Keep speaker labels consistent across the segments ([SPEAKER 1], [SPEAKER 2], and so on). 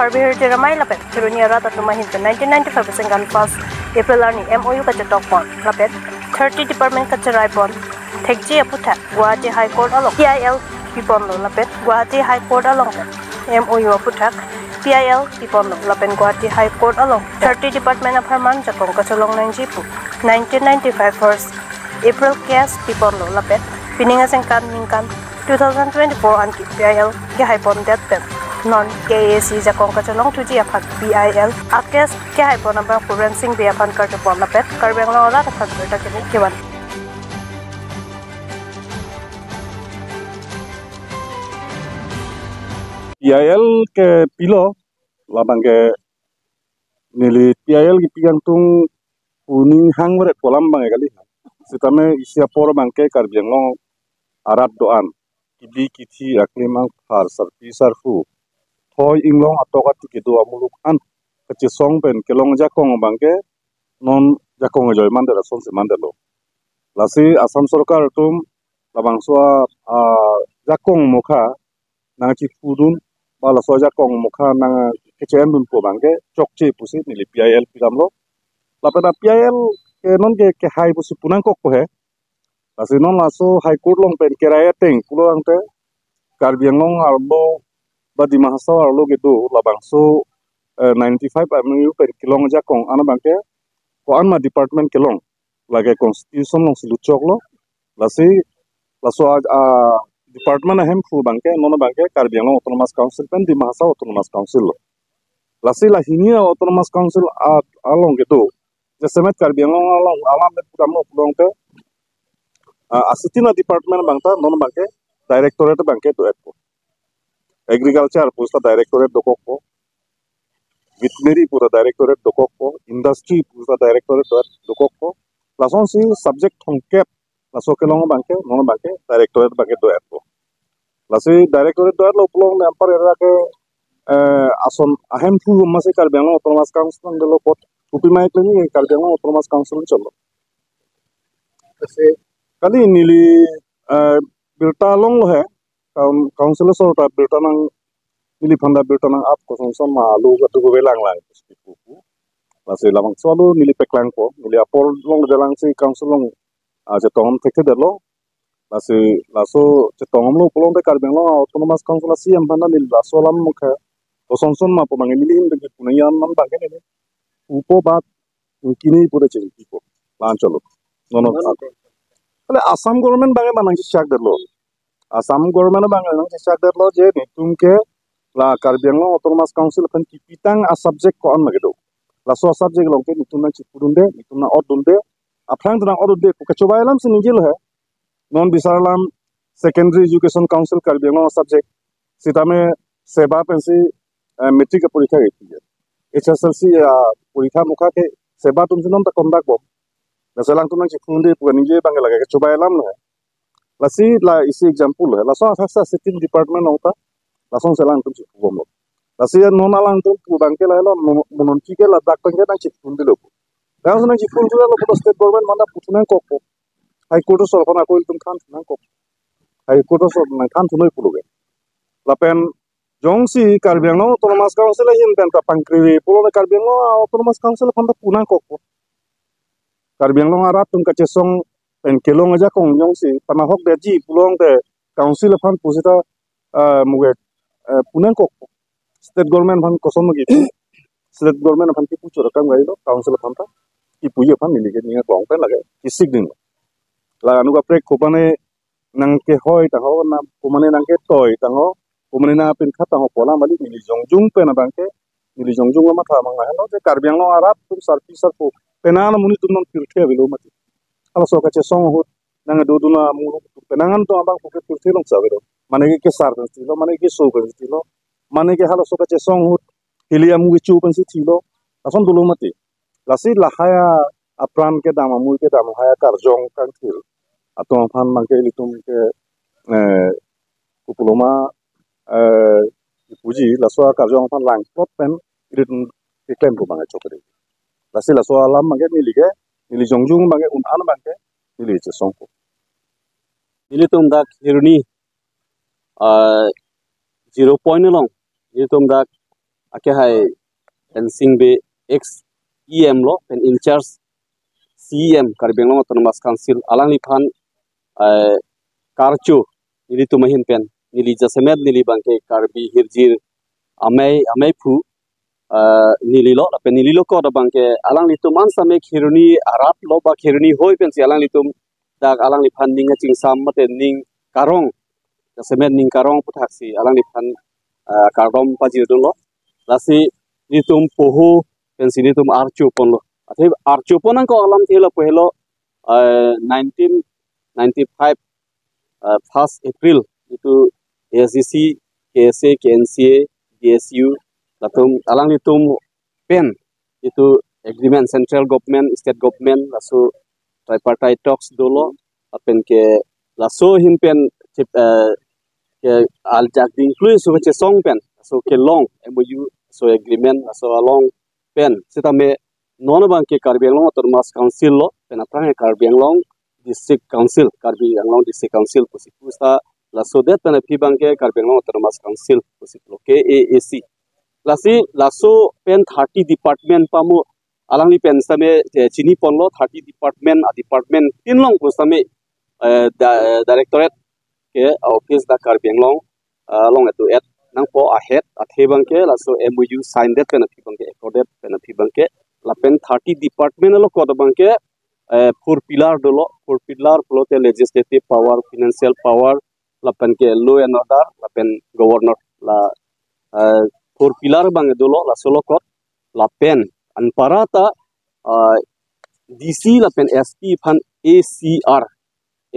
[SPEAKER 1] Harbihir Tiramai Lapet, Tirunia Rata to Mahinta 1995 Sengan Pass, April Arni, MOU Kachatokpon, Lapet, 30 Department Kacharaipon, Tekji Aputa, Guwahati High Court along, PIL Piponlo Lapet, Guwahati High Court along, MOU Aputak, PIL Piponlo Lapen Guwahati High Court along, 30 Department of Herman Jakong Kachalong Nanjipu, 1995 First, April Kias Piponlo Lapet, Piningas and Kan 2024 Anki PIL Kihaipon Death non KAC Jakong Kachalong Tuji Apan PIL Akes Kihaipon Abang Forensing Biapan Kartupon Lapet Karbang Lora Fakta Kiwan
[SPEAKER 2] PIL ke pilo labang ke nili PIL ki piang tung kuning hang beret kolam bang kali sitame isia por bangke Karbiang Long arat doan kibi kiti aklimang har sarpi sarfu thoi inglong atoka tikido amuluk an kecesong pen kelong jakong bangke non jakong joy mandela son se mandelo lasi asam sarkar tum labang swa jakong mukha nang ki pudun bala so jakong mukha nang kecen dun po bangke chokche pusi nili PIL piramlo lapena PIL ke non ke hai pusi punang kok ko he lasi non laso high court long pen keraya teng pulo angte Karbiang Long arlo badi mahasau arlo gitu labang so 95 MU per kilong jakong ana bangke ko anma department kelong lage constitution long siluchok lo lasi laso department ahem fu bangke nono bangke Karbiang Long Autonomous Council pen di mahasau Autonomous Council lo lasi la hinia Autonomous Council along gitu jesemet Karbiang Long along alam bet putamlo pulong te asitina department bangta nono bangke directorate bangke to ekko agriculture pusta directorate dokokko veterinary pura directorate dokokko industry pusta directorate dokokko lason si subject thongkep laso kelong bangke nono bangke directorate bangke do ekko lasi directorate do lo pulong ne ampar era ke ason ahem fu mase Karbiang Long Autonomous Council ngelo pot upi mai kleni Karbiang Long Autonomous Council cholo lasi kali nili bilta long lo hai council sorta bilta nang nili phanda bilta nang ap ko song ma lu ga tu belang lang pupu lasi lamang solo nili peklang ko nili apol long delang si council long je tong theke delo lasi laso je tong lo polong de Karbiang Long Autonomous Council asi am phanda nili laso lam mukha to song ma po mangi nili de punayan man bangke ne upo bat kini pure chenti ko lan cholo nono ale Assam government bange manang chak derlo Assam government bange nang chak derlo je nitumke la Karbiang Long Autonomous Council kan kipitang a subject ko an magedo la so subject long ke nitumna chipurunde nitumna odunde aphrang dana odunde ko kachobailam se nijel hai non bisaralam secondary education council Karbiang Long subject sitame seba pensi metric porikha geti HSLC porikha mukha ke seba tum sinom ta kondak bo nasalang tunang chifunde puga nije bangala ke chobailam lo lasi la isi example hai laso asa sitting department ongta lasong selang tum chipugom lo lasi non alang tum pu bangke la lo mononti ke la dak pangke nang chifunde lo dang nang chifunde lo ko state government manda putuna kokko high court so khona koil tum khan nang kok high court so nang khan tunoi puluge lapen jongsi Karbiang Long Autonomous Council hin pen ta pangkri pulo Karbiang Long Autonomous Council phanda punang kokko Karbiang Long arat tum kachesong pen kelong aja kong nyong si panahok de ji pulong de council fan pusita muge punang kok state government fan kosom gi state government fan ki pucho rakam gai lo council fan ta ki puye fan ni ge ninga kong pen lage kisik din la anu ga prek kopane nang ke hoi ta ho na komane nang ke toy ta ho komane na pen khat ta ho pola mali ni jongjung pen bangke ni jongjung ma tha manga lo de Karbiang Long arat tum sarpi sarpu penana muni tum non pirthe bilo mati ala so kache song hut nang duduna mulu penangan to abang puke pirthe long sabero mane ke sar ben tilo mane ke so ben tilo mane ke hala so kache song hut helium wi chu ben tilo ason dulu mati lasi lahaya apran ke dama mu ke dama haya karjong kan til atom phan mangke litum ke kupuloma puji laso karjong phan lang plot pen irin ke klem ko bangai chokre lasi laso alam mangke nili jongjung bange un an bangke nili che songko
[SPEAKER 3] nili tum dak hiruni 0 point long nili tum dak ake hai fencing be ex lo pen in charge CEM Karbi Anglong Autonomous Council alang lipan karcho nili tumahin pen nili jasemet nili bangke Karbi hirjir amai pu nili lo pen nili lo ko da bangke alang lituman same khiruni arap lo ba khiruni hoi pen si alang litum dak alang lipan ninga chingsam mate ning karong jasemet ning karong puthaksi alang lipan kardom pajir lo lasi litum pohu pen si litum archo pon lo athe archo ponan ko alam thela pehlo 1995 1st April itu ASCC KSA KNCA DSU latum alang litum pen itu agreement central government state government lasu tripartite talks dolo apen ke laso him pen ke aljak include so che song pen so ke long MOU so agreement so along pen sitame non bang ke Karbi Anglong Autonomous Council lo pen aprang Karbi Anglong District Council Karbi Anglong District Council pusipusta la sodet pen pi bang ke Karbi Anglong Autonomous Council pusiplo KAAC lasi laso pen 30 department pamu alang li pen same chini ponlo 30 department tinlong pusame directorate ke office da Karbi Anglong long atu et nang po ahead athe bang ke laso MOU sign that pen pi bang ke accorded pen pi bang ke la pen 30 department lo ko bang ke 4 pillar dolo 4 pillar plote legislative power financial power la pen ke law and order la pen governor la 4 pillar bang dolo la solo ko la pen an parata DC la pen SP phan ACR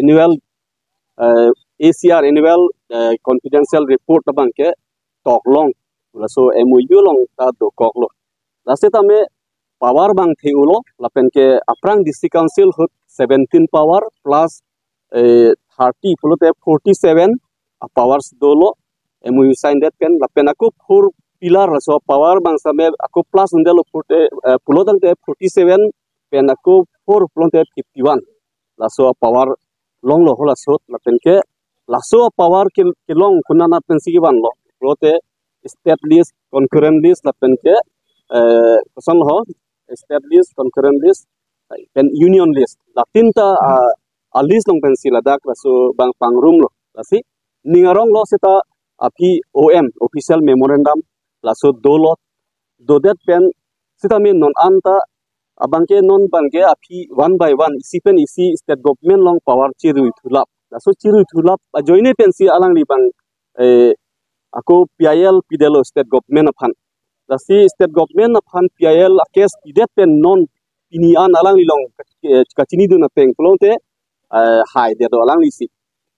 [SPEAKER 3] annual confidential report bang ke tok long la so MOU long ta do kok lo la se tame power bang theulo la pen ke aprang district council hut 17 power plus 30 pulote 47 powers dolo MOU sign that pen la pen aku 4 pillar so power bang same aku plus undelo pulote 47 pen aku 4 pulote 51 la so power long lo hola so la pen ke la so power ke long kunana pen si ban lo pulote state list concurrent list la pen ke kosan ho state list concurrent list pen union list la tinta a list long pen sila dak so bang pangrum lo lasi ningarong lo seta api OM official memorandum la so dolot do that pen sita min non anta abangke non bangke api one by one isi pen isi state government long power chiru thulap la so chiru thulap joine pen si alang li bang ako PIL pidelo state government aphan lasi state government aphan PIL akes pidet pen non pinian alang li long kachini du na peng plote hai de do alang li si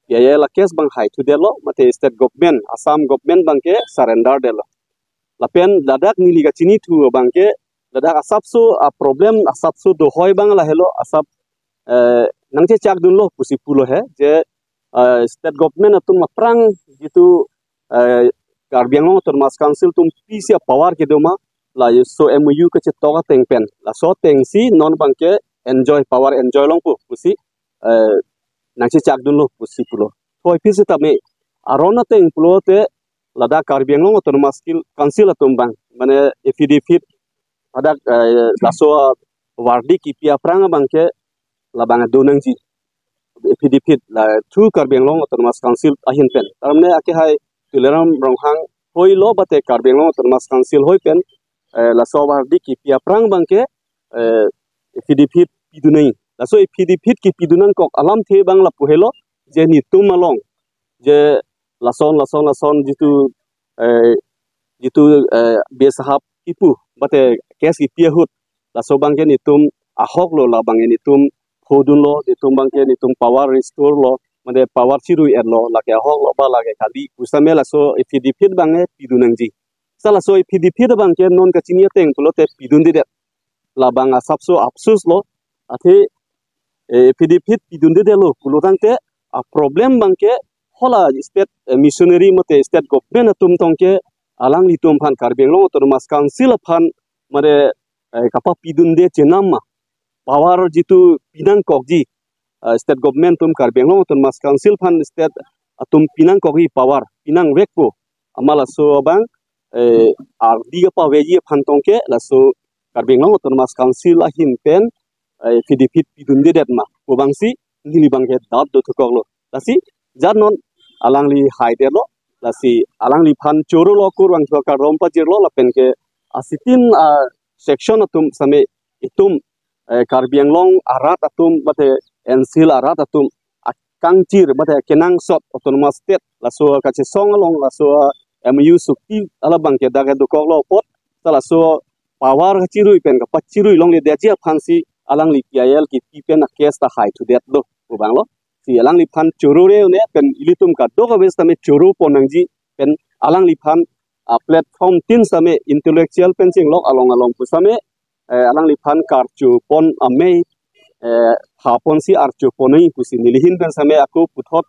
[SPEAKER 3] PIL akes bang hai thu delo mate state government Assam government bangke surrender delo lapen ladak nili kachini thu bangke ladak asapso a problem asapso do hoy bang la helo asap nangche chak dun lo pusipulo he je state government atum aprang gitu Karbi Anglong Autonomous Council tum pisia power ke doma la so MOU ke chetoga tengpen la so teng si non bangke enjoy power enjoy long pu pusi nangche chak dun lo pusipulo hoy pisi tame arona teng pulote lada Karbi Anglong Autonomous Council atum bang mane affidavit ada laso wardi ki pia prang bangke la bang donang ji affidavit la through Karbi Anglong Autonomous Council ahin pen tarmne ake hai Tuleram Ronghang hoi lo bate Karbi Anglong Autonomous Council hoi pen la so wardi ki pia prang bangke affidavit pidunai la so affidavit ki pidunan kok alam the bang la puhelo je ni tumalong je lason jitu besahap ipu bate kes ki pia hut la so bangke ni tum ahok lo la bangke ni tum hodun lo ni tum bangke ni tum power restore lo mane power chiru er lo la ke ahok lo ba la ke kali usame la so affidavit bange pidunang ji sala so affidavit bangke non ka chinia teng pulo te pidun de la bang asap so apsus lo athe affidavit pidun de lo pulo tangte a problem bangke hola state missionary mate state government atum tongke alang litum phan Karbi Anglong Autonomous Council phan mare kapa pidun de chenamma power jitu pinang kokji state government tum Karbi Anglong Autonomous Council phan state atum pinang kokgi power pinang wekpo amala so bang dia pa weji phantong ke la so Karbinglong Autonomous Council la hin pen fidipit pidunde det ma pobangsi ngili bangke dat do thokok lo lasi janon alangli haide lo lasi alangli phan choro lo kurwang thoka rompa jirlo la pen ke asitin section atum same itum Karbinglong arat atum bate ensil arat atum kangchir bate kenang sot autonomous state la so kache song along la so MU sukti ala bangke daga do koklo pot sala so power chirui pen ka pachirui long le deja phansi alang li PIL ki pen a case ta high to that do ubang lo si alang li phan churu re ne pen ilitum ka do ka bes tame churu ponangji pen alang li phan platform tin same intellectual pen sing lok along pu same alang li phan kar chu pon ame ha pon si ar chu ponai pu si nilihin pen same aku puthot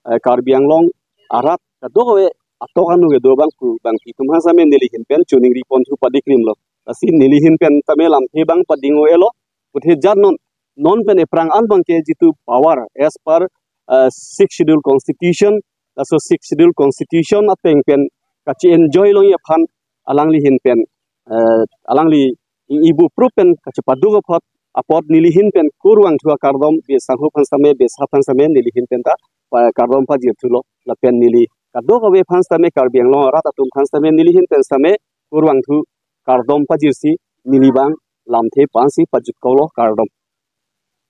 [SPEAKER 3] Karbinglong arat ka do we atokanu ge do bang pu bang ki tumha same nilihin pen chuning ri pon thu padikrim lo asi nilihin pen tamelam he bang padingo elo puthe jarnon non pen eprang an bang ke jitu power as per 6th schedule constitution so 6th schedule constitution ateng pen kachi enjoy lo ye phan alangli hin pen alangli ibu propen kachi padugo phot apot nilihin pen kurwang thua kardom be sanghu phan same nilihin pen ta kardom pa jirthulo la pen nili kadogo be phan same Karbinglong rat atum phan same nilihin pen same kurwang thu kardom pa jirsi nilibang lamthe pansi pajut kolo kardom